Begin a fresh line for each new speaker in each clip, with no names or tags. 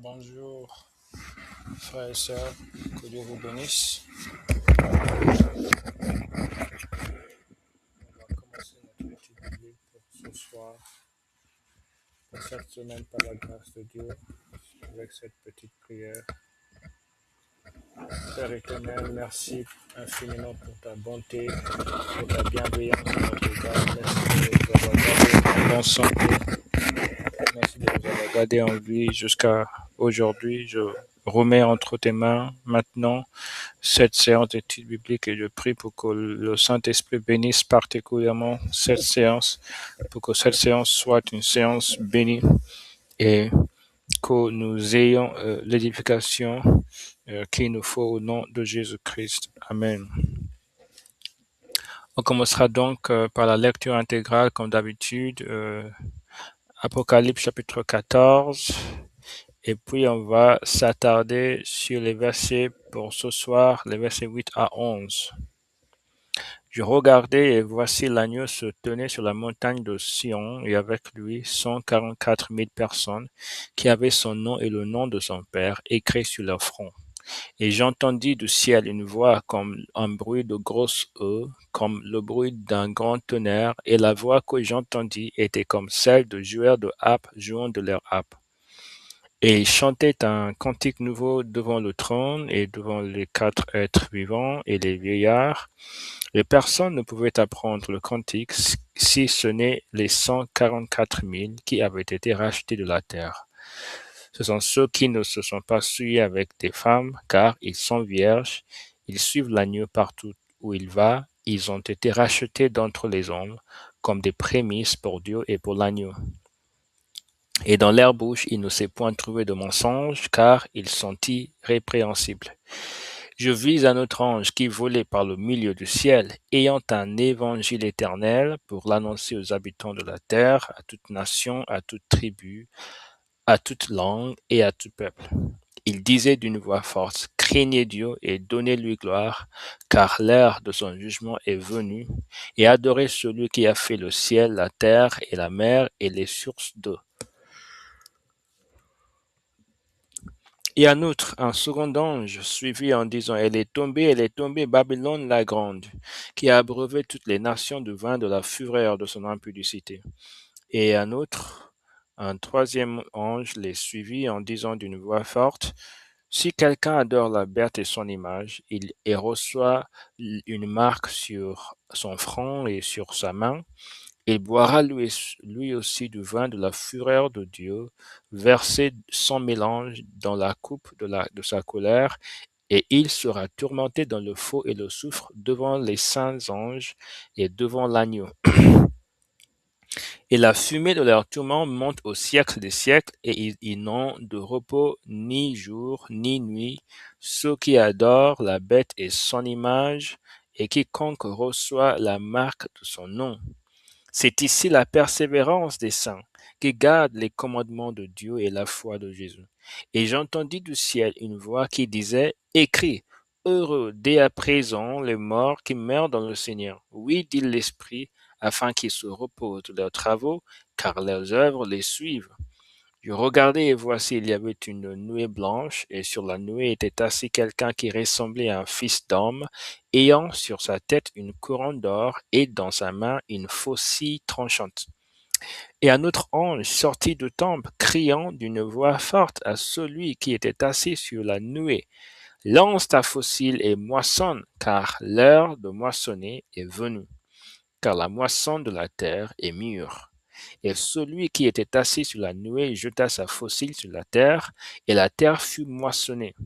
Bonjour, frères et sœurs, que Dieu vous bénisse. On va commencer notre étude biblique pour ce soir, pour cette semaine, par la grâce de Dieu, avec cette petite prière. Père éternel, merci infiniment pour ta bonté, pour ta bienveillance à notre égard. Merci de nous avoir gardés en bonne santé. Merci de nous avoir gardés en vie jusqu'à aujourd'hui. Je remets entre tes mains maintenant cette séance d'études bibliques et je prie pour que le Saint-Esprit bénisse particulièrement cette séance, pour que cette séance soit une séance bénie et que nous ayons l'édification qu'il nous faut au nom de Jésus-Christ. Amen. On commencera donc par la lecture intégrale comme d'habitude, Apocalypse chapitre 14. Et puis, on va s'attarder sur les versets pour ce soir, les versets 8 à 11. Je regardai, et voici l'agneau se tenait sur la montagne de Sion, et avec lui 144 000 personnes qui avaient son nom et le nom de son Père écrit sur leur front. Et j'entendis du ciel une voix comme un bruit de grosse eau, comme le bruit d'un grand tonnerre, et la voix que j'entendis était comme celle de joueurs de harpe jouant de leur harpe. Et ils chantaient un cantique nouveau devant le trône et devant les quatre êtres vivants et les vieillards. Et personne ne pouvait apprendre le cantique si ce n'est les 144 000 qui avaient été rachetés de la terre. Ce sont ceux qui ne se sont pas souillés avec des femmes, car ils sont vierges. Ils suivent l'agneau partout où il va. Ils ont été rachetés d'entre les hommes comme des prémices pour Dieu et pour l'agneau. Et dans leur bouche, il ne s'est point trouvé de mensonge, car ils sont irrépréhensibles. Je vis un autre ange qui volait par le milieu du ciel, ayant un évangile éternel pour l'annoncer aux habitants de la terre, à toute nation, à toute tribu, à toute langue et à tout peuple. Il disait d'une voix forte, craignez Dieu et donnez-lui gloire, car l'heure de son jugement est venue, et adorez celui qui a fait le ciel, la terre et la mer et les sources d'eau. Et en outre, un second ange suivit en disant, elle est tombée, Babylone la grande, qui a abreuvé toutes les nations du vin de la fureur de son impudicité. Et en outre, un troisième ange les suivit en disant d'une voix forte, si quelqu'un adore la bête et son image, et reçoit une marque sur son front et sur sa main, il boira lui aussi du vin de la fureur de Dieu, versé sans mélange dans la coupe de sa colère, et il sera tourmenté dans le feu et le soufre devant les saints anges et devant l'agneau. Et la fumée de leur tourment monte au siècle des siècles, et ils n'ont de repos ni jour ni nuit, ceux qui adorent la bête et son image, et quiconque reçoit la marque de son nom. C'est ici la persévérance des saints, qui gardent les commandements de Dieu et la foi de Jésus. Et j'entendis du ciel une voix qui disait, écris, heureux dès à présent les morts qui meurent dans le Seigneur. Oui, dit l'Esprit, afin qu'ils se reposent de leurs travaux, car leurs œuvres les suivent. Je regardai et voici, il y avait une nuée blanche, et sur la nuée était assis quelqu'un qui ressemblait à un fils d'homme, ayant sur sa tête une couronne d'or et dans sa main une faucille tranchante. Et un autre ange sortit du temple, criant d'une voix forte à celui qui était assis sur la nuée, lance ta faucille et moissonne, car l'heure de moissonner est venue, car la moisson de la terre est mûre. Et celui qui était assis sur la nuée jeta sa faucille sur la terre, et la terre fut moissonnée.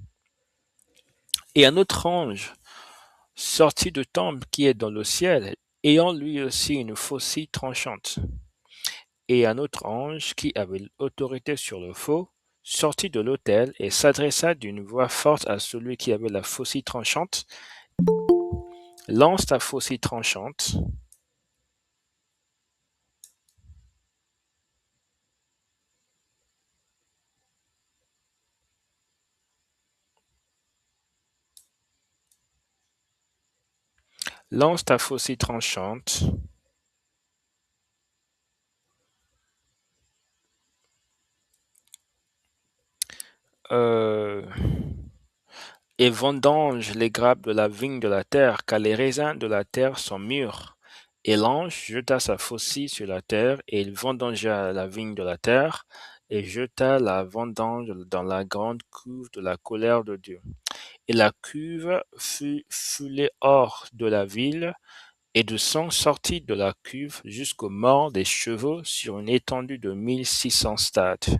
Et un autre ange sortit du temple qui est dans le ciel, ayant lui aussi une faucille tranchante. Et un autre ange qui avait autorité sur le feu sortit de l'autel et s'adressa d'une voix forte à celui qui avait la faucille tranchante. Lance ta faucille tranchante. Lance ta faucille tranchante. et vendange les grappes de la vigne de la terre, car les raisins de la terre sont mûrs. Et l'ange jeta sa faucille sur la terre, et il vendangea la vigne de la terre, et jeta la vendange dans la grande cuve de la colère de Dieu. Et la cuve fut foulée hors de la ville, et du sang sortit de la cuve jusqu'aux morts des chevaux sur une étendue de 1600 stades.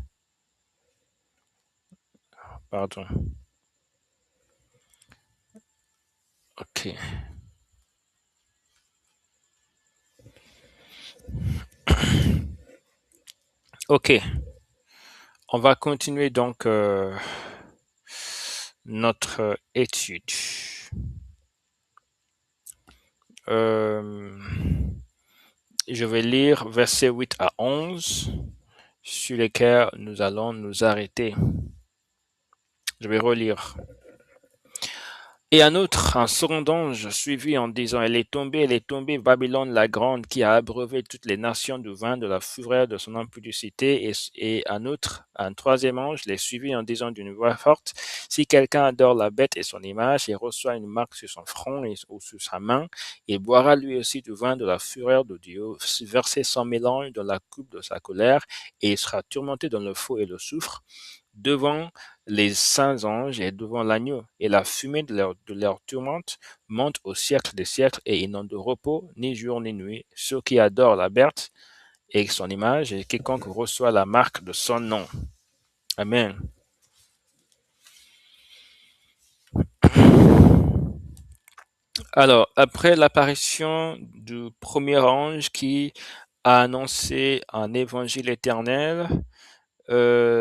Pardon. Ok. Ok. On va continuer donc notre étude. Euh, je vais lire versets 8 à 11 sur lesquels nous allons nous arrêter. Je vais relire. Et un autre, un second ange, suivit en disant, elle est tombée, Babylone la grande, qui a abreuvé toutes les nations du vin de la fureur de son impudicité. Et un autre, un troisième ange, les suivit en disant d'une voix forte, si quelqu'un adore la bête et son image, et reçoit une marque sur son front ou sur sa main, il boira lui aussi du vin de la fureur de Dieu, versé sans mélange dans la coupe de sa colère, et il sera tourmenté dans le feu et le soufre, devant les saints anges et devant l'agneau, et la fumée de leur tourmente monte au siècle des siècles, et ils n'ont de repos ni jour ni nuit, ceux qui adorent la bête et son image, et quiconque reçoit la marque de son nom. Amen. Alors, après l'apparition du premier ange qui a annoncé un évangile éternel,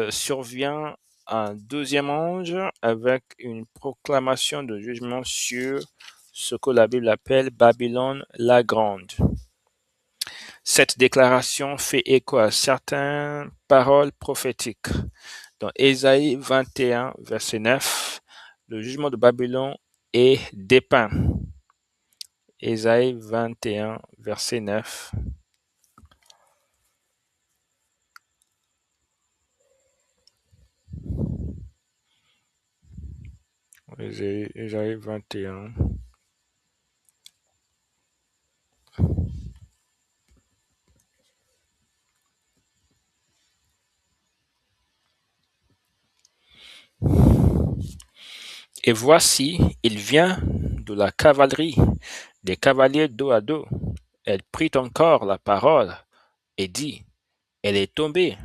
survient un deuxième ange avec une proclamation de jugement sur ce que la Bible appelle Babylone la Grande. Cette déclaration fait écho à certaines paroles prophétiques. Dans Ésaïe 21, verset 9, le jugement de Babylone est dépeint. Ésaïe 21, verset 9. Ésaïe 21. Et voici, il vient de la cavalerie, des cavaliers dos à dos. Elle prit encore la parole et dit, elle est tombée,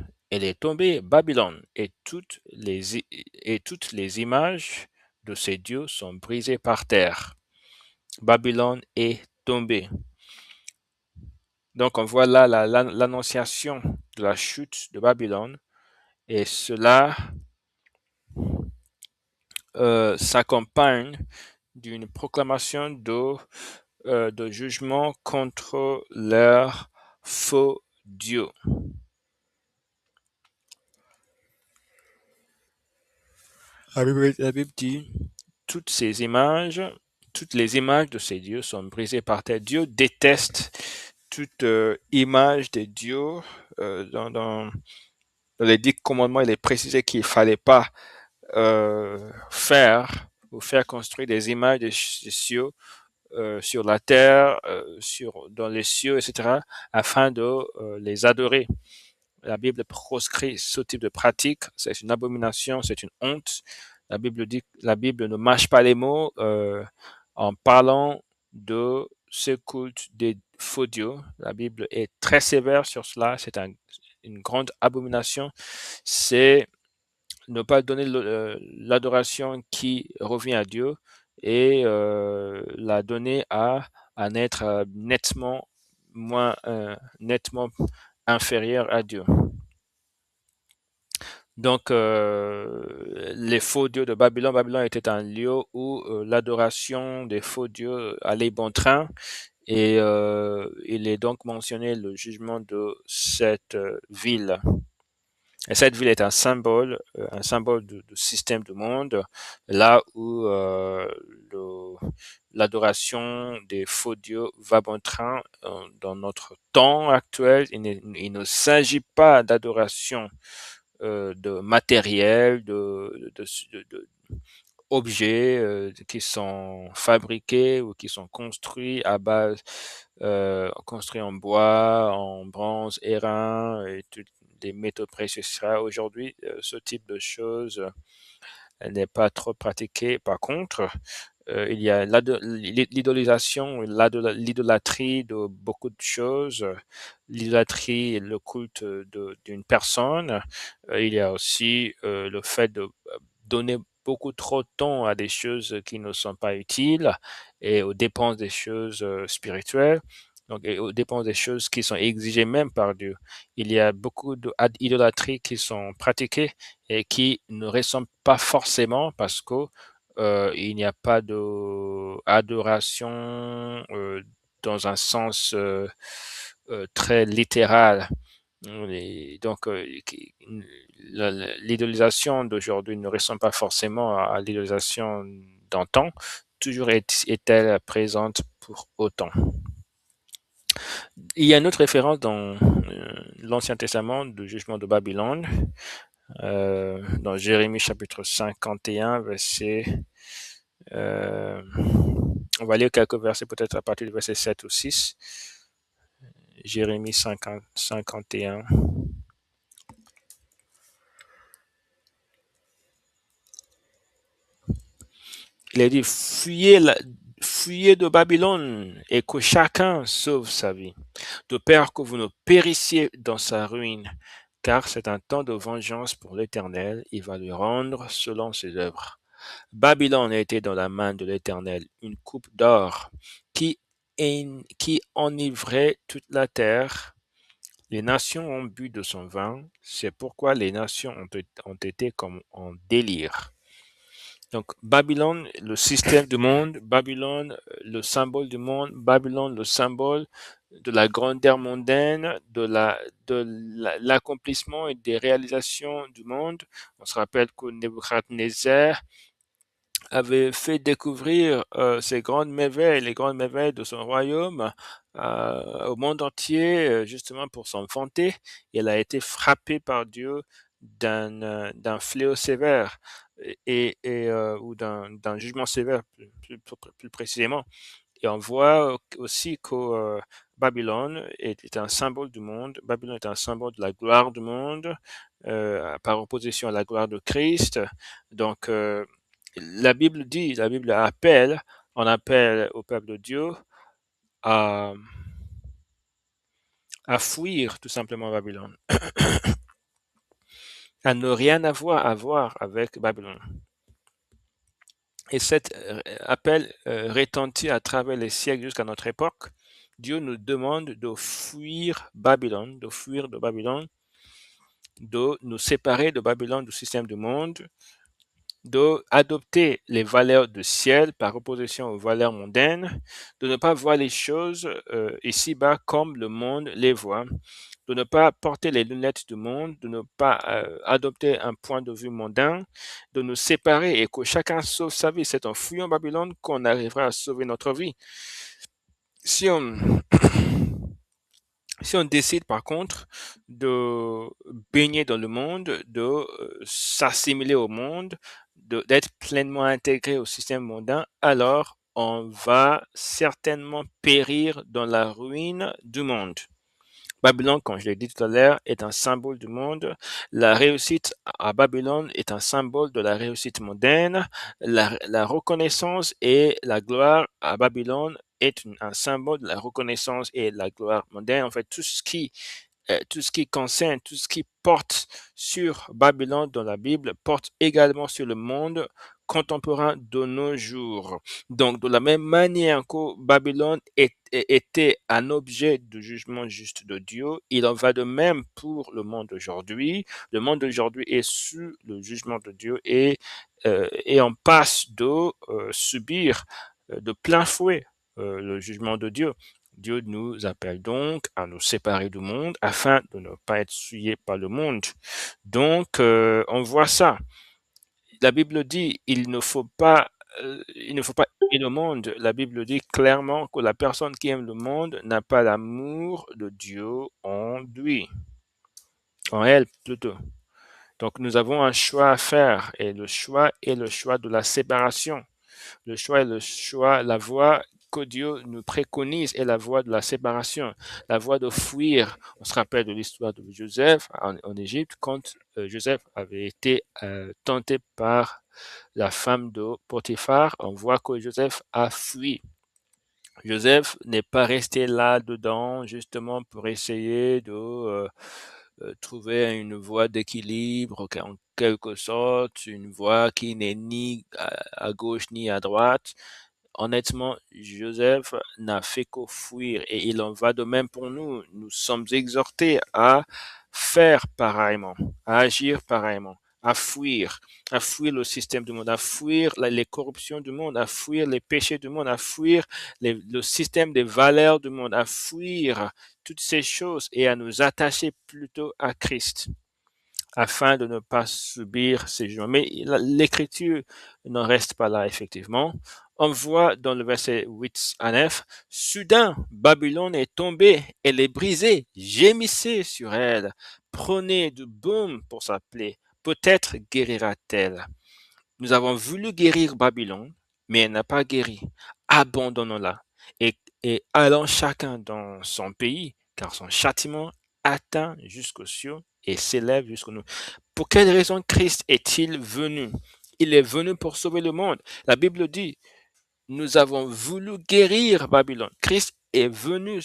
Babylone, et toutes les images de ses dieux sont brisées par terre. Babylone est tombée. Donc on voit là l'annonciation de la chute de Babylone, et cela s'accompagne d'une proclamation de jugement contre leurs faux dieux. La Bible dit, toutes ces images, toutes les images de ces dieux sont brisées par terre. Dieu déteste toute image de Dieu. Dans les 10 commandements, il est précisé qu'il ne fallait pas faire ou faire construire des images de cieux sur la terre, dans les cieux, etc., afin de les adorer. La Bible proscrit ce type de pratique. C'est une abomination, c'est une honte. La Bible dit, la Bible ne mâche pas les mots en parlant de ce culte des faux dieux. La Bible est très sévère sur cela. C'est une grande abomination. C'est ne pas donner l'adoration qui revient à Dieu et la donner à un être nettement inférieur à Dieu. Donc, les faux dieux de Babylone, Babylone était un lieu où l'adoration des faux dieux allait bon train, et il est donc mentionné le jugement de cette ville. Et cette ville est un symbole du système du monde, là où l'adoration des faux dieux va bon train. Dans notre temps actuel, il ne s'agit pas d'adoration de matériel, de objets qui sont fabriqués ou qui sont construits à base, construits en bois, en bronze, airain et tous des métaux précieux. Aujourd'hui, ce type de choses n'est pas trop pratiqué. Par contre, il y a l'idolisation, l'idolâtrie de beaucoup de choses, l'idolâtrie, le culte d'une personne. Il y a aussi le fait de donner beaucoup trop de temps à des choses qui ne sont pas utiles et aux dépenses des choses spirituelles. Donc, et aux dépenses des choses qui sont exigées même par Dieu. Il y a beaucoup d'idolâtries qui sont pratiquées et qui ne ressemblent pas forcément parce que il n'y a pas de adoration dans un sens très littéral. Et donc, l'idolisation d'aujourd'hui ne ressemble pas forcément à l'idolisation d'antan. Toujours est-elle présente pour autant. Il y a une autre référence dans l'Ancien Testament du jugement de Babylone, dans Jérémie chapitre 51, verset on va lire quelques versets peut-être à partir du verset 7 ou 6. Jérémie 51. Il est dit, fuyez de Babylone et que chacun sauve sa vie, de peur que vous ne périssiez dans sa ruine, car c'est un temps de vengeance pour l'Éternel, il va lui rendre selon ses œuvres. Babylone était dans la main de l'Éternel, une coupe d'or qui enivrait toute la terre. Les nations ont bu de son vin, c'est pourquoi les nations ont été comme en délire. Donc Babylone, le système du monde, Babylone, le symbole du monde, Babylone, le symbole de la grandeur mondaine, de l'accomplissement et des réalisations du monde. On se rappelle que Nebuchadnezzar avait fait découvrir ces grandes merveilles, les grandes merveilles de son royaume au monde entier, justement pour s'en vanter. Il a été frappé par Dieu d'un fléau sévère ou d'un jugement sévère, plus précisément. Et on voit aussi que Babylone est un symbole du monde. Babylone est un symbole de la gloire du monde, par opposition à la gloire de Christ. Donc, la Bible dit, la Bible appelle, on appelle au peuple de Dieu à, à fuir tout simplement Babylone, à ne rien avoir à voir avec Babylone. Et cet appel retentit à travers les siècles jusqu'à notre époque. Dieu nous demande de fuir Babylone, de fuir de Babylone, de nous séparer de Babylone, du système du monde, d'adopter les valeurs du ciel par opposition aux valeurs mondaines, de ne pas voir les choses ici-bas comme le monde les voit, de ne pas porter les lunettes du monde, de ne pas adopter un point de vue mondain, de nous séparer et que chacun sauve sa vie. C'est en fuyant Babylone qu'on arrivera à sauver notre vie. Si on, si on décide par contre de baigner dans le monde, de s'assimiler au monde, d'être pleinement intégré au système mondain, alors on va certainement périr dans la ruine du monde. Babylone, comme je l'ai dit tout à l'heure, est un symbole du monde. La réussite à Babylone est un symbole de la réussite mondaine. La reconnaissance et la gloire à Babylone est un symbole de la reconnaissance et de la gloire mondaine. En fait, tout ce qui concerne, tout ce qui porte sur Babylone dans la Bible porte également sur le monde contemporain de nos jours. Donc, de la même manière que Babylone était un objet de jugement juste de Dieu, il en va de même pour le monde d'aujourd'hui. Le monde d'aujourd'hui est sous le jugement de Dieu et on passe de subir de plein fouet le jugement de Dieu. Dieu nous appelle donc à nous séparer du monde afin de ne pas être souillés par le monde. Donc, on voit ça. La Bible dit il ne faut pas aimer le monde. La Bible dit clairement que la personne qui aime le monde n'a pas l'amour de Dieu en lui, en elle plutôt. Donc nous avons un choix à faire et le choix est le choix de la séparation. Le choix est le choix, la voie que Dieu nous préconise est la voie de la séparation, la voie de fuir. On se rappelle de l'histoire de Joseph en Égypte quand Joseph avait été tenté par la femme de Potiphar. On voit que Joseph a fui. Joseph n'est pas resté là-dedans justement pour essayer de trouver une voie d'équilibre en quelque sorte, une voie qui n'est ni à gauche ni à droite. Honnêtement, Joseph n'a fait qu'au fuir et il en va de même pour nous. Nous sommes exhortés à faire pareillement, à agir pareillement, à fuir le système du monde, à fuir les corruptions du monde, à fuir les péchés du monde, à fuir le système des valeurs du monde, à fuir toutes ces choses et à nous attacher plutôt à Christ afin de ne pas subir ces jugements. Mais l'écriture n'en reste pas là, effectivement. On voit dans le verset 8 à 9, soudain, Babylone est tombée, elle est brisée, gémissez sur elle, prenez du baume pour sa plaie, peut-être guérira-t-elle. Nous avons voulu guérir Babylone, mais elle n'a pas guéri. Abandonnons-la et allons chacun dans son pays, car son châtiment atteint jusqu'aux cieux et s'élève jusqu'aux nous. Pour quelle raison Christ est-il venu? Il est venu pour sauver le monde. La Bible dit, nous avons voulu guérir Babylone. Christ est venu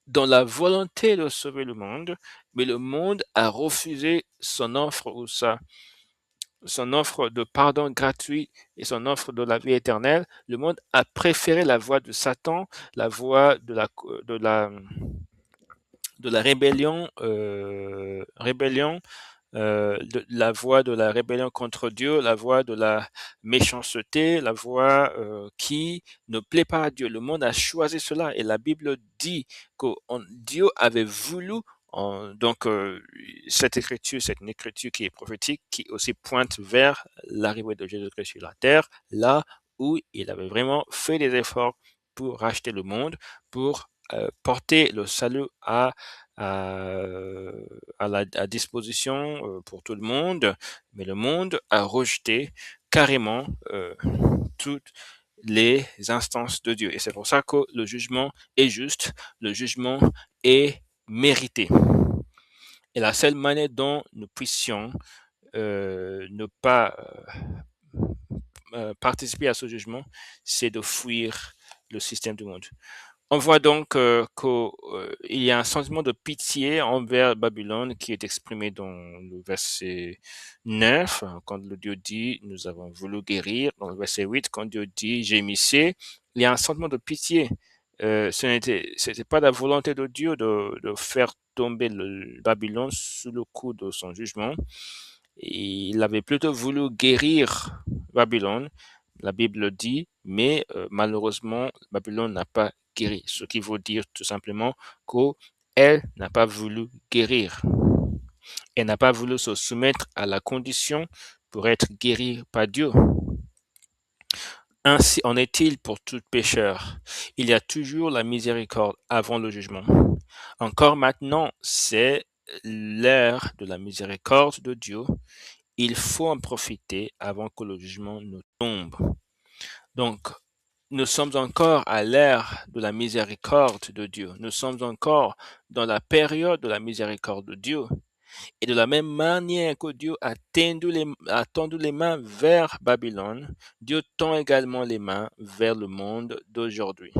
dans la volonté de sauver le monde, mais le monde a refusé son offre ou son offre de pardon gratuit et son offre de la vie éternelle. Le monde a préféré la voie de Satan, la voie de la rébellion, la voie de la rébellion contre Dieu, la voie de la méchanceté, la voie qui ne plaît pas à Dieu. Le monde a choisi cela et la Bible dit que Dieu avait voulu donc cette écriture, c'est une écriture qui est prophétique, qui aussi pointe vers l'arrivée de Jésus-Christ sur la terre, là où il avait vraiment fait des efforts pour racheter le monde, pour porter le salut à, à disposition pour tout le monde, mais le monde a rejeté carrément toutes les instances de Dieu. Et c'est pour ça que le jugement est juste, le jugement est mérité. Et la seule manière dont nous puissions ne pas participer à ce jugement, c'est de fuir le système du monde. On voit donc qu'il y a un sentiment de pitié envers Babylone qui est exprimé dans le verset 9, quand le Dieu dit, nous avons voulu guérir. Dans le verset 8, quand Dieu dit, gémissez, il y a un sentiment de pitié. C'était pas la volonté de Dieu de faire tomber le Babylone sous le coup de son jugement. Il avait plutôt voulu guérir Babylone, la Bible dit, mais malheureusement, Babylone n'a pas guéri, ce qui veut dire tout simplement qu'elle n'a pas voulu guérir. Elle n'a pas voulu se soumettre à la condition pour être guérie par Dieu. Ainsi en est-il pour tout pécheur. Il y a toujours la miséricorde avant le jugement. Encore maintenant, c'est l'ère de la miséricorde de Dieu. Il faut en profiter avant que le jugement ne tombe. Donc, nous sommes encore à l'ère de la miséricorde de Dieu. Nous sommes encore dans la période de la miséricorde de Dieu. Et de la même manière que Dieu a tendu les mains vers Babylone, Dieu tend également les mains vers le monde d'aujourd'hui.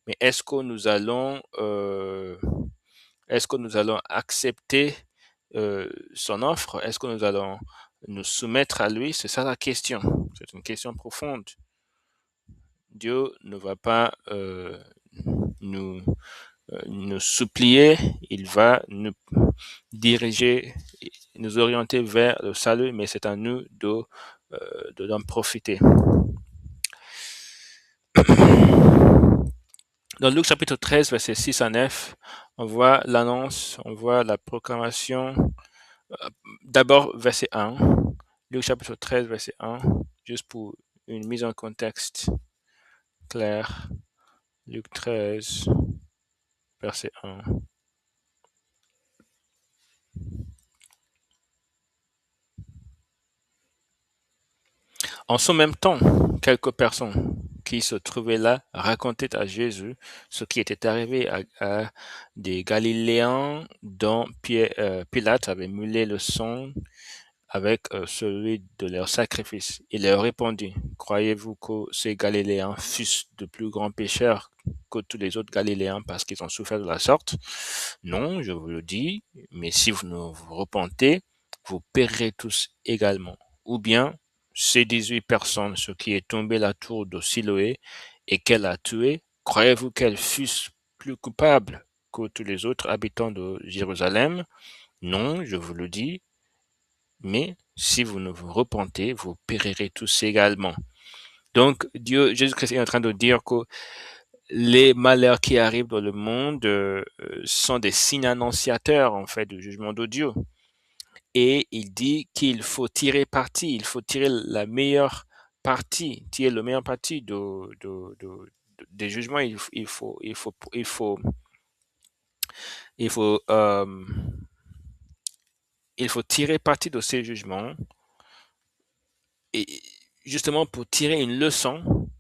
Mais est-ce que nous allons accepter son offre? Est-ce que nous allons nous soumettre à lui? C'est ça la question. C'est une question profonde. Dieu ne va pas nous, nous supplier, il va nous diriger, nous orienter vers le salut, mais c'est à nous d'en profiter. Dans Luc chapitre 13, verset 6 à 9, on voit l'annonce, on voit la proclamation. D'abord, verset 1. Luc chapitre 13, verset 1, juste pour une mise en contexte claire. Luc 13, verset 1. En ce même temps, quelques personnes qui se trouvaient là racontaient à Jésus ce qui était arrivé à des Galiléens dont Pilate avait mêlé le sang avec celui de leur sacrifice. Il leur répondit, croyez-vous que ces Galiléens fussent de plus grands pécheurs que tous les autres Galiléens parce qu'ils ont souffert de la sorte? Non, je vous le dis, mais si vous ne vous repentez, vous périrez tous également. Ou bien, ces 18 personnes, ce qui est tombé la tour de Siloé et qu'elle a tué, croyez-vous qu'elles fussent plus coupables que tous les autres habitants de Jérusalem? Non, je vous le dis, mais si vous ne vous repentez, vous périrez tous également. Donc, Jésus-Christ est en train de dire que les malheurs qui arrivent dans le monde sont des signes annonciateurs, en fait, du jugement de Dieu. Et il dit qu'il faut tirer parti, il faut tirer la meilleure partie, tirer le meilleur parti des jugements. Il faut, il faut tirer parti de ces jugements et justement pour tirer une leçon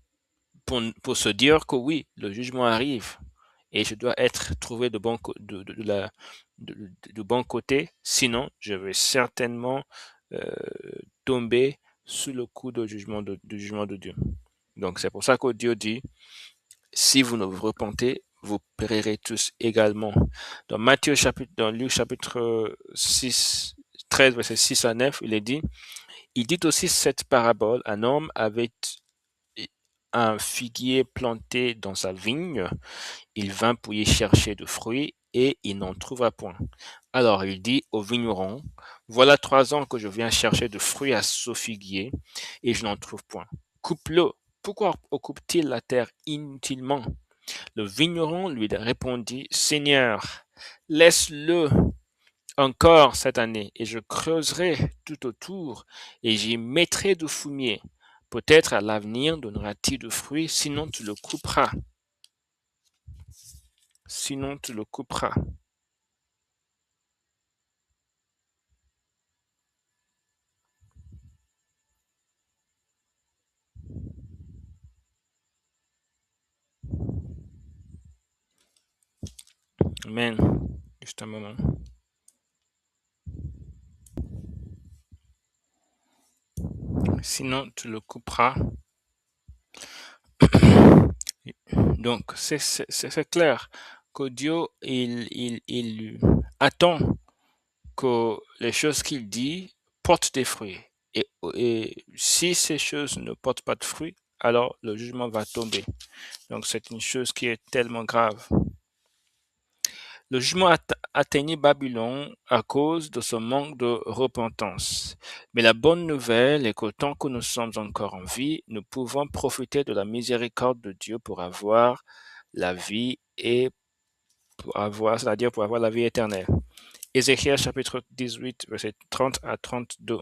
pour se dire que oui, le jugement arrive et je dois être trouvé de bon côté, sinon je vais certainement euh, tomber sous le coup du jugement de Dieu. Donc c'est pour ça que Dieu dit, si vous ne vous repentez, vous périrez tous également. Dans Luc chapitre 6, 13, verset 6 à 9, il dit aussi cette parabole, un homme avait un figuier planté dans sa vigne, il vint pour y chercher de fruits et il n'en trouva point. Alors il dit au vigneron, voilà 3 ans que je viens chercher de fruits à ce figuier et je n'en trouve point. Coupe-le. Pourquoi occupe-t-il la terre inutilement? Le vigneron lui répondit, Seigneur, laisse-le encore cette année, et je creuserai tout autour, et j'y mettrai du fumier. Peut-être à l'avenir donnera-t-il du fruit, sinon tu le couperas. Sinon tu le couperas. Amen. Juste un moment. Sinon tu le couperas. Donc c'est clair que Dieu il attend que les choses qu'il dit portent des fruits. Et si ces choses ne portent pas de fruits, alors le jugement va tomber. Donc c'est une chose qui est tellement grave. Le jugement atteignit Babylone à cause de son manque de repentance. Mais la bonne nouvelle est que tant que nous sommes encore en vie, nous pouvons profiter de la miséricorde de Dieu pour avoir la vie et c'est-à-dire pour avoir la vie éternelle. Ézéchiel chapitre 18, verset 30 à 32.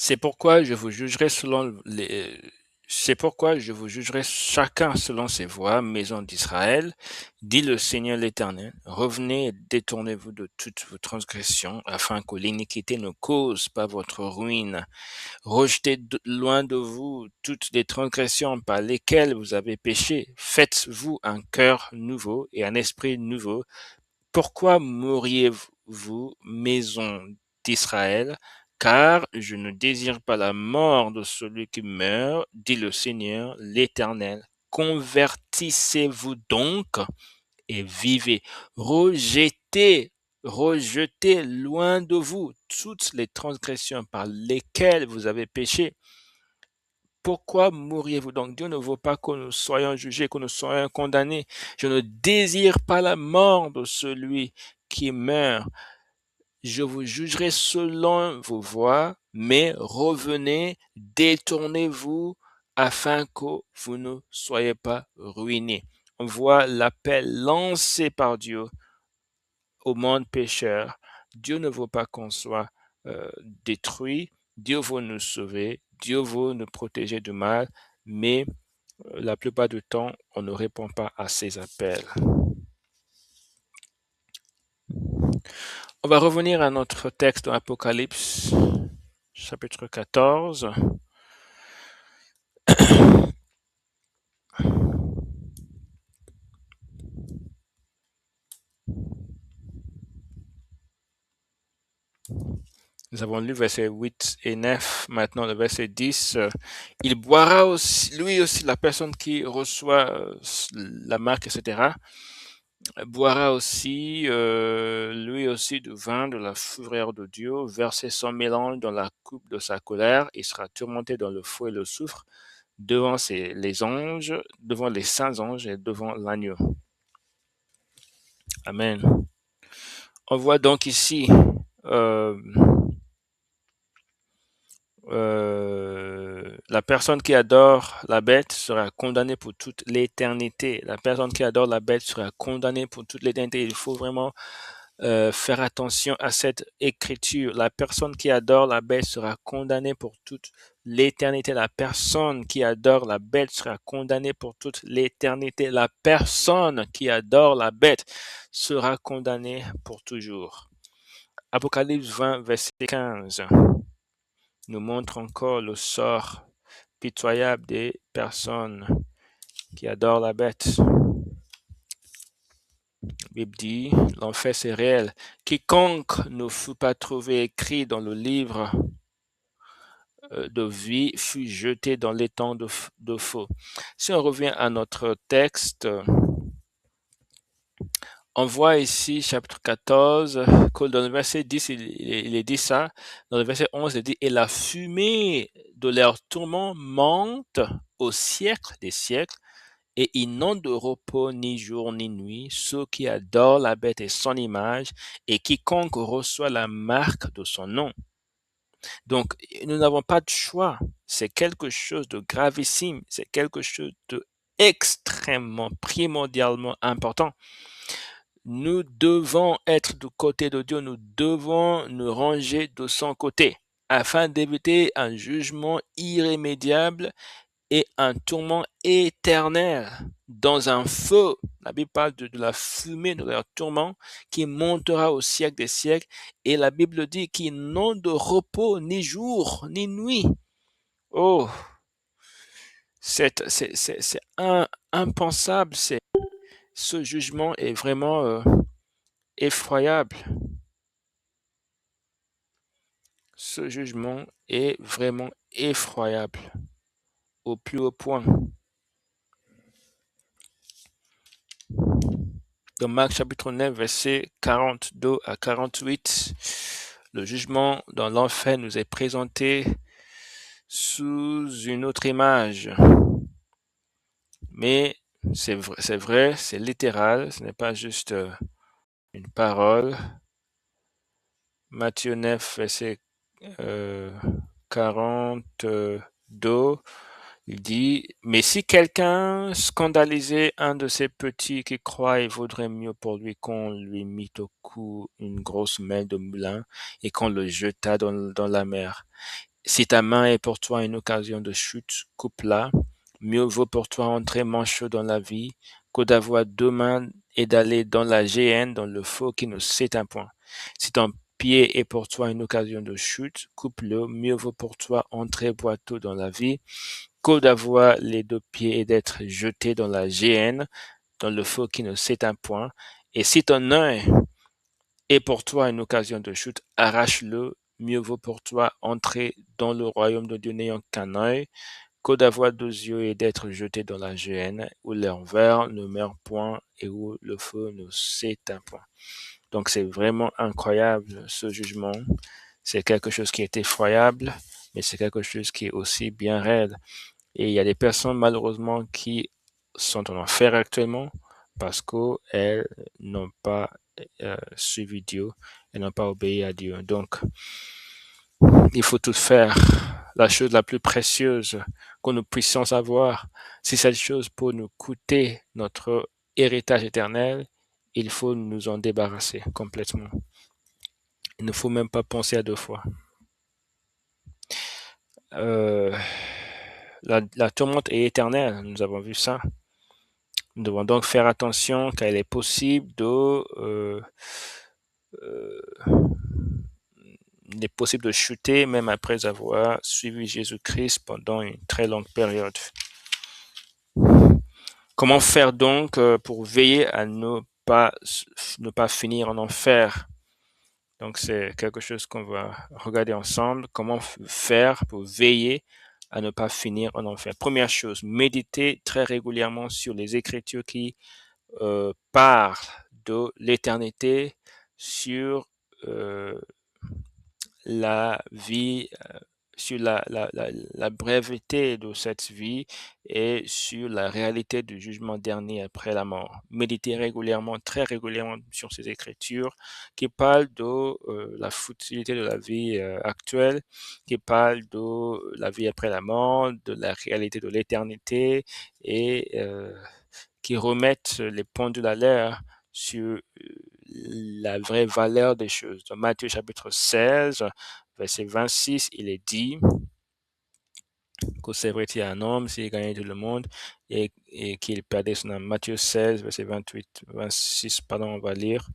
C'est pourquoi je vous jugerai c'est pourquoi je vous jugerai chacun selon ses voies, maison d'Israël, dit le Seigneur l'Éternel. Revenez et détournez-vous de toutes vos transgressions, afin que l'iniquité ne cause pas votre ruine. Rejetez loin de vous toutes les transgressions par lesquelles vous avez péché. Faites-vous un cœur nouveau et un esprit nouveau. Pourquoi mourriez-vous, maison d'Israël? Car je ne désire pas la mort de celui qui meurt, dit le Seigneur l'Éternel. Convertissez-vous donc et vivez. Rejetez, rejetez loin de vous toutes les transgressions par lesquelles vous avez péché. Pourquoi mourriez-vous donc? Dieu ne veut pas que nous soyons jugés, que nous soyons condamnés. Je ne désire pas la mort de celui qui meurt. Je vous jugerai selon vos voies, mais revenez, détournez-vous afin que vous ne soyez pas ruinés. On voit l'appel lancé par Dieu au monde pécheur. Dieu ne veut pas qu'on soit détruit. Dieu veut nous sauver, Dieu veut nous protéger du mal, mais la plupart du temps, on ne répond pas à ces appels. On va revenir à notre texte dans Apocalypse, chapitre 14. Nous avons lu versets 8 et 9. Maintenant, le verset 10. Il boira aussi, lui aussi, la personne qui reçoit la marque, etc., boira aussi, lui aussi, du vin de la fureur de Dieu, versé sans mélange dans la coupe de sa colère. Il sera tourmenté dans le feu et le soufre devant les anges, devant les saints anges et devant l'agneau. Amen. On voit donc ici la personne qui adore la bête sera condamnée pour toute l'éternité. La personne qui adore la bête sera condamnée pour toute l'éternité. Il faut vraiment faire attention à cette écriture. La personne qui adore la bête sera condamnée pour toute l'éternité. La personne qui adore la bête sera condamnée pour toute l'éternité. La personne qui adore la bête sera condamnée pour toujours. Apocalypse 20, verset 15 nous montre encore le sort pitoyable des personnes qui adorent la bête. La Bible dit, l'enfer c'est réel. Quiconque ne fut pas trouvé écrit dans le livre de vie fut jeté dans l'étang de feu. Si on revient à notre texte, on voit ici, chapitre 14, que dans le verset 10, il est dit ça. Dans le verset 11, il dit, et la fumée de leur tourment monte au siècle des siècles, et ils n'ont de repos ni jour ni nuit, ceux qui adorent la bête et son image, et quiconque reçoit la marque de son nom. Donc, nous n'avons pas de choix. C'est quelque chose de gravissime. C'est quelque chose de extrêmement, primordialement important. Nous devons être du côté de Dieu. Nous devons nous ranger de son côté afin d'éviter un jugement irrémédiable et un tourment éternel dans un feu. La Bible parle de la fumée de leur tourment qui montera au siècle des siècles. Et la Bible dit qu'ils n'ont de repos ni jour ni nuit. Oh, c'est impensable. Ce jugement est vraiment effroyable. Ce jugement est vraiment effroyable au plus haut point. Dans Marc chapitre 9, versets 42 à 48, le jugement dans l'enfer nous est présenté sous une autre image. Mais c'est vrai, c'est littéral, ce n'est pas juste une parole. Matthieu 9, verset 42, il dit, mais si quelqu'un scandalisait un de ces petits qui croient, il vaudrait mieux pour lui qu'on lui mît au cou une grosse main de moulin et qu'on le jetât dans la mer. Si ta main est pour toi une occasion de chute, coupe-la. Mieux vaut pour toi entrer manchot dans la vie que d'avoir deux mains et d'aller dans la géhenne, dans le feu qui ne s'éteint point. Si ton pied est pour toi une occasion de chute, coupe-le. Mieux vaut pour toi entrer boiteux dans la vie que d'avoir les deux pieds et d'être jeté dans la géhenne, dans le feu qui ne s'éteint point. Et si ton œil est pour toi une occasion de chute, arrache-le. Mieux vaut pour toi entrer dans le royaume de Dieu n'ayant qu'un œil que d'avoir deux yeux et d'être jeté dans la géhenne où l'enfer ne meurt point et où le feu ne s'éteint point. Donc c'est vraiment incroyable ce jugement. C'est quelque chose qui est effroyable, mais c'est quelque chose qui est aussi bien réel. Et il y a des personnes malheureusement qui sont en enfer actuellement parce qu'elles n'ont pas suivi Dieu, elles n'ont pas obéi à Dieu. Donc, il faut tout faire. La chose la plus précieuse que nous puissions avoir, si cette chose peut nous coûter notre héritage éternel, il faut nous en débarrasser complètement. Il ne faut même pas penser à deux fois. La tourmente est éternelle, nous avons vu ça. Nous devons donc faire attention car il est possible il est possible de chuter même après avoir suivi Jésus-Christ pendant une très longue période. Comment faire donc pour veiller à ne pas finir en enfer? Donc c'est quelque chose qu'on va regarder ensemble. Comment faire pour veiller à ne pas finir en enfer? Première chose, méditer très régulièrement sur les Écritures qui parlent de l'éternité, sur la vie, sur la breveté de cette vie et sur la réalité du jugement dernier après la mort. Méditer régulièrement, très régulièrement sur ces écritures qui parlent de la futilité de la vie actuelle, qui parlent de la vie après la mort, de la réalité de l'éternité et qui remettent les pendules à l'heure sur la vraie valeur des choses. Dans Matthieu chapitre 16, verset 26, il est dit que c'est vrai qu'il y a un homme s'il gagnait tout le monde et qu'il perdait son âme. Matthieu 16, verset 28, 26, pardon, on va lire.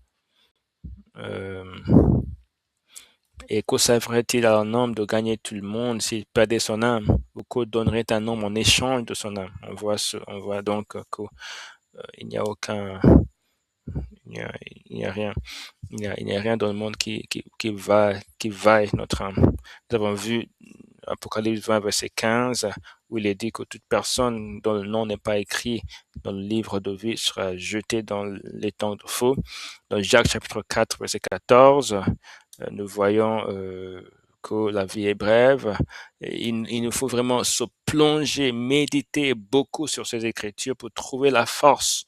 Et que servirait-il à un homme de gagner tout le monde s'il perdait son âme? Ou que donnerait un homme en échange de son âme? On voit donc qu'il n'y a aucun, il n'y a rien. Il n'y a rien dans le monde qui vaille notre âme. Nous avons vu Apocalypse 20, verset 15, où il est dit que toute personne dont le nom n'est pas écrit dans le livre de vie sera jetée dans les temps de feu. Dans Jacques chapitre 4, verset 14, nous voyons que la vie est brève. Il nous faut vraiment se plonger, méditer beaucoup sur ces écritures pour trouver la force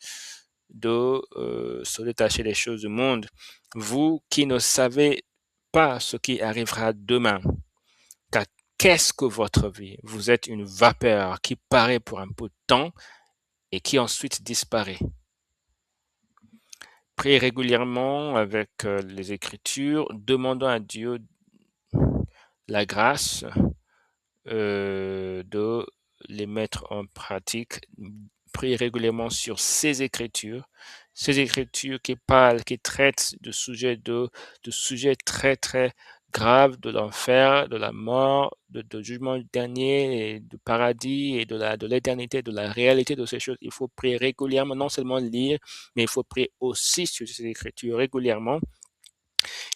de se détacher des choses du monde. Vous qui ne savez pas ce qui arrivera demain, car qu'est-ce que votre vie? Vous êtes une vapeur qui paraît pour un peu de temps et qui ensuite disparaît. Priez régulièrement avec les Écritures, demandant à Dieu la grâce de les mettre en pratique. Priez régulièrement sur ces Écritures qui parlent, qui traitent de sujets très très graves, de l'enfer, de la mort, de jugement dernier, et du paradis et de l'éternité, de la réalité de ces choses. Il faut prier régulièrement, non seulement lire, mais il faut prier aussi sur ces Écritures régulièrement.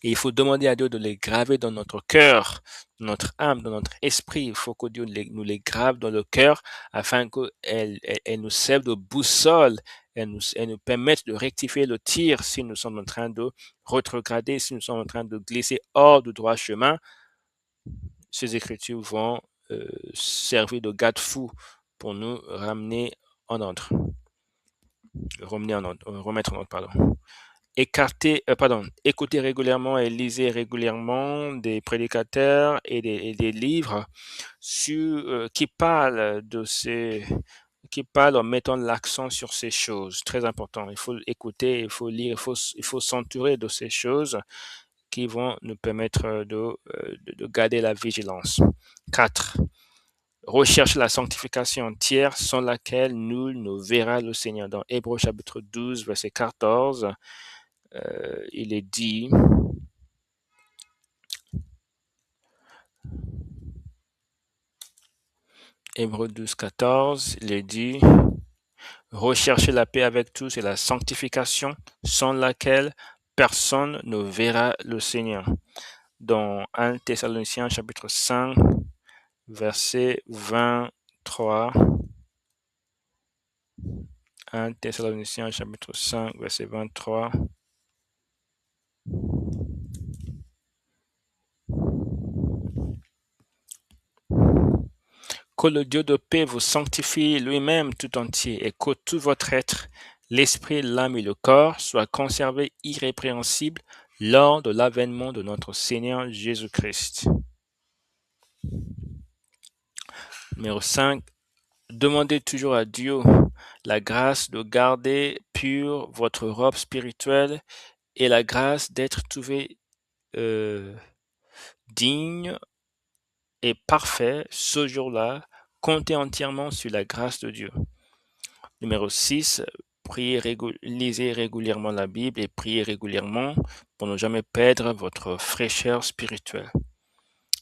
Et il faut demander à Dieu de les graver dans notre cœur, dans notre âme, dans notre esprit. Il faut que Dieu nous les grave dans le cœur afin qu'elles nous servent de boussole. Elles nous permettent de rectifier le tir si nous sommes en train de rétrograder, si nous sommes en train de glisser hors du droit chemin. Ces écritures vont servir de garde-fou pour nous ramener en ordre. Remettre en ordre, pardon. Écoutez régulièrement et lisez régulièrement des prédicateurs et des livres qui parlent qui parlent en mettant l'accent sur ces choses. Très important. Il faut écouter, il faut lire, il faut s'entourer de ces choses qui vont nous permettre de garder la vigilance. 4. Recherche la sanctification entière sans laquelle nul ne verra le Seigneur. Dans Hébreux chapitre 12, verset 14, il est dit, Hébreux 12, 14, il est dit, recherchez la paix avec tous et la sanctification sans laquelle personne ne verra le Seigneur. Dans 1 Thessaloniciens chapitre 5, verset 23, 1 Thessaloniciens chapitre 5, verset 23, que le Dieu de paix vous sanctifie lui-même tout entier et que tout votre être, l'esprit, l'âme et le corps soient conservés irrépréhensibles lors de l'avènement de notre Seigneur Jésus-Christ. Numéro 5. Demandez toujours à Dieu la grâce de garder pure votre robe spirituelle et la grâce d'être trouvé digne est parfait, ce jour-là, comptez entièrement sur la grâce de Dieu. Numéro 6, lisez régulièrement la Bible et priez régulièrement pour ne jamais perdre votre fraîcheur spirituelle.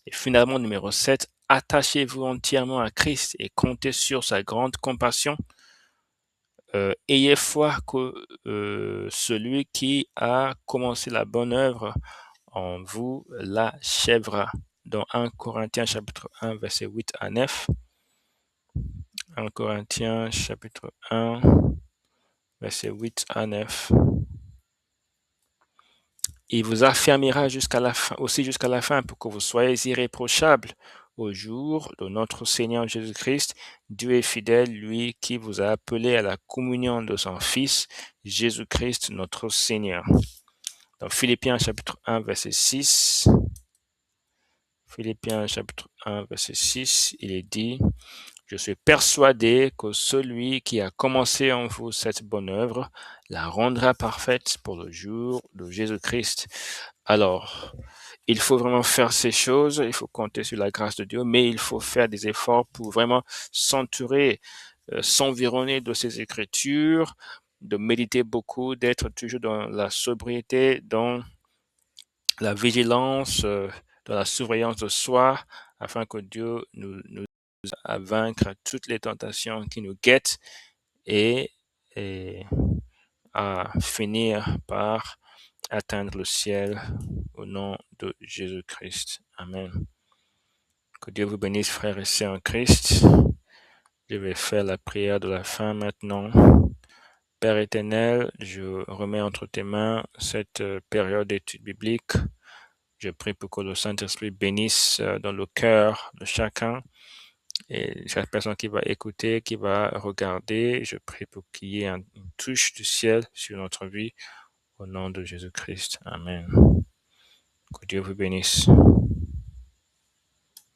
Et finalement, numéro 7, attachez-vous entièrement à Christ et comptez sur sa grande compassion. Ayez foi que celui qui a commencé la bonne œuvre en vous l'achèvera. Dans 1 Corinthiens chapitre 1, verset 8 à 9. 1 Corinthiens chapitre 1, verset 8 à 9. Il vous affermira jusqu'à la fin, aussi jusqu'à la fin, pour que vous soyez irréprochables au jour de notre Seigneur Jésus-Christ. Dieu est fidèle, lui qui vous a appelé à la communion de son Fils, Jésus-Christ notre Seigneur. Dans Philippiens chapitre 1, verset 6, Philippiens chapitre 1, verset 6, il est dit: je suis persuadé que celui qui a commencé en vous cette bonne œuvre la rendra parfaite pour le jour de Jésus-Christ. Alors, il faut vraiment faire ces choses, il faut compter sur la grâce de Dieu, mais il faut faire des efforts pour vraiment s'entourer, s'environner de ces Écritures, de méditer beaucoup, d'être toujours dans la sobriété, dans la vigilance, dans la surveillance de soi, afin que Dieu nous à vaincre toutes les tentations qui nous guettent et, et à finir par atteindre le ciel au nom de Jésus-Christ. Amen. Que Dieu vous bénisse, frères et sœurs en Christ. Je vais faire la prière de la fin maintenant. Père éternel, je remets entre tes mains cette période d'étude biblique. Je prie pour que le Saint-Esprit bénisse dans le cœur de chacun. Et chaque personne qui va écouter, qui va regarder, je prie pour qu'il y ait une touche du ciel sur notre vie au nom de Jésus-Christ. Amen. Que Dieu vous bénisse.